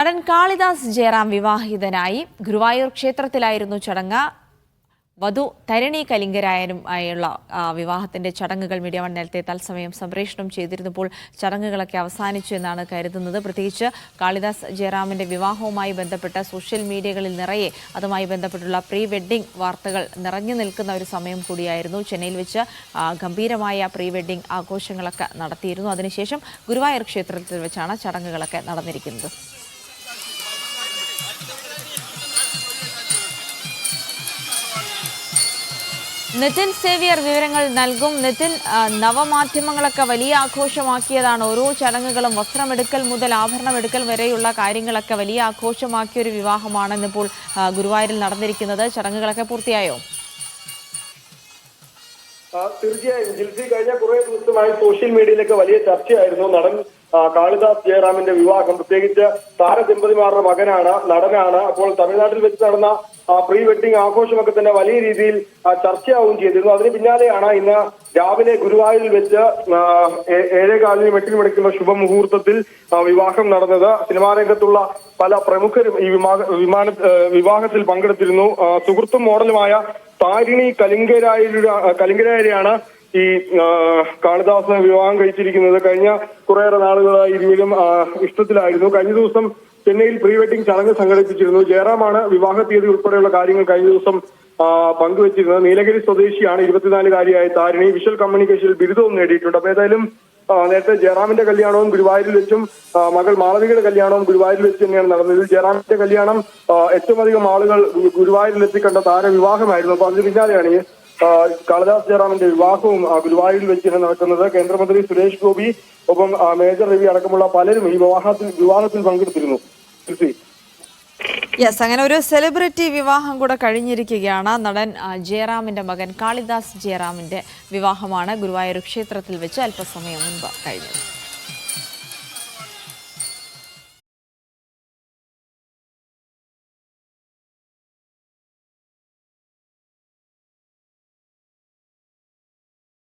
നടൻ കാളിദാസ് ജയറാം വിവാഹിതനായി. ഗുരുവായൂർ ക്ഷേത്രത്തിലായിരുന്നു ചടങ്ങ്. വധു തരണി കലിംഗരായനുമായുള്ള വിവാഹത്തിന്റെ ചടങ്ങുകൾ മീഡിയ വൺ നേരത്തെ തത്സമയം സംപ്രേഷണം ചെയ്തിരുന്നപ്പോൾ ചടങ്ങുകളൊക്കെ അവസാനിച്ചു എന്നാണ് കരുതുന്നത്. പ്രത്യേകിച്ച് കാളിദാസ് ജയറാമിന്റെ വിവാഹവുമായി ബന്ധപ്പെട്ട സോഷ്യൽ മീഡിയകളിൽ നിറയെ അതുമായി ബന്ധപ്പെട്ടുള്ള പ്രീ വെഡ്ഡിംഗ് വാർത്തകൾ നിറഞ്ഞു നിൽക്കുന്ന ഒരു സമയം കൂടിയായിരുന്നു. ചെന്നൈയിൽ വെച്ച് ഗംഭീരമായ പ്രീ വെഡ്ഡിംഗ് ആഘോഷങ്ങളൊക്കെ നടത്തിയിരുന്നു. അതിനുശേഷം ഗുരുവായൂർ ക്ഷേത്രത്തിൽ വെച്ചാണ് ചടങ്ങുകളൊക്കെ നടന്നിരിക്കുന്നത്. നിതിൻ സേവ്യർ വിവരങ്ങൾ നൽകും. നിതിൻ, നവമാധ്യമങ്ങളൊക്കെ വലിയ ആഘോഷമാക്കിയതാണ്. ഓരോ ചടങ്ങുകളും വസ്ത്രമെടുക്കൽ മുതൽ ആഭരണമെടുക്കൽ വരെയുള്ള കാര്യങ്ങളൊക്കെ വലിയ ആഘോഷമാക്കിയ ഒരു വിവാഹമാണ് ഇന്നിപ്പോൾ ഗുരുവായൂരിൽ നടന്നിരിക്കുന്നത്. ചടങ്ങുകളൊക്കെ പൂർത്തിയായോ? തീർച്ചയായും ജിൽസി, കഴിഞ്ഞ കുറെ ദിവസമായി സോഷ്യൽ മീഡിയയിലൊക്കെ വലിയ ചർച്ചയായിരുന്നു നടൻ കാളിദാസ് ജയറാമിന്റെ വിവാഹം. പ്രത്യേകിച്ച് താരദമ്പതിമാരുടെ മകനാണ്, നടനാണ്. അപ്പോൾ തമിഴ്നാട്ടിൽ വെച്ച് നടന്ന പ്രീ വെഡിങ് ആഘോഷമൊക്കെ തന്നെ വലിയ രീതിയിൽ ചർച്ചയാവുകയും ചെയ്തിരുന്നു. അതിന് പിന്നാലെയാണ് ഇന്ന് രാവിലെ ഗുരുവായൂരിൽ വെച്ച് 7:15 8 മണിക്കുള്ള ശുഭമുഹൂർത്തത്തിൽ വിവാഹം നടന്നത്. സിനിമാ രംഗത്തുള്ള പല പ്രമുഖരും ഈ വിവാഹത്തിൽ പങ്കെടുത്തിരുന്നു. സുഹൃത്തും മോഡലുമായ താരിണി കലിംഗരായരെയാണ് ഈ കാളിദാസ് വിവാഹം കഴിച്ചിരിക്കുന്നത്. കഴിഞ്ഞ കുറേയേറെ നാളുകളായി ഇരുവരും ഇഷ്ടത്തിലായിരുന്നു. കഴിഞ്ഞ ദിവസം ചെന്നൈയിൽ പ്രീ വെഡിംഗ് ചടങ്ങ് സംഘടിപ്പിച്ചിരുന്നു. ജയറാമാണ് വിവാഹ തീയതി ഉൾപ്പെടെയുള്ള കാര്യങ്ങൾ കഴിഞ്ഞ ദിവസം പങ്കുവച്ചിരുന്നത്. നീലഗിരി സ്വദേശിയാണ് 24-കാരിയായ താരിണി. വിഷ്വൽ കമ്മ്യൂണിക്കേഷനിൽ ബിരുദവും നേടിയിട്ടുണ്ട്. അപ്പൊ ഏതായാലും നേരത്തെ ജയറാമിന്റെ കല്യാണവും ഗുരുവായൂരിൽ വെച്ചും മകൾ മാളവികയുടെ കല്യാണവും ഗുരുവായൂരിൽ വെച്ച് തന്നെയാണ് നടന്നത്. ജയറാമിന്റെ കല്യാണം ഏറ്റവും അധികം ആളുകൾ ഗുരുവായൂരിൽ എത്തിക്കണ്ട താരവിവാഹമായിരുന്നു. അപ്പൊ അതിന് പിന്നാലെയാണ് കാളിദാസ് ജയറാമിന്റെ വിവാഹവും ഗുരുവായൂരിൽ വെച്ച് തന്നെ നടക്കുന്നത്. കേന്ദ്രമന്ത്രി സുരേഷ് ഗോപി, ഒപ്പം മേജർ രവി അടക്കമുള്ള പലരും ഈ വിവാഹത്തിൽ പങ്കെടുത്തിരുന്നു. യെസ്, അങ്ങനെ ഒരു സെലിബ്രിറ്റി വിവാഹം കൂടെ കഴിഞ്ഞിരിക്കുകയാണ്. നടൻ ജയറാമിന്റെ മകൻ കാളിദാസ് ജയറാമിന്റെ വിവാഹമാണ് ഗുരുവായൂർ ക്ഷേത്രത്തിൽ വെച്ച് അല്പസമയം മുൻപ് കഴിഞ്ഞത്.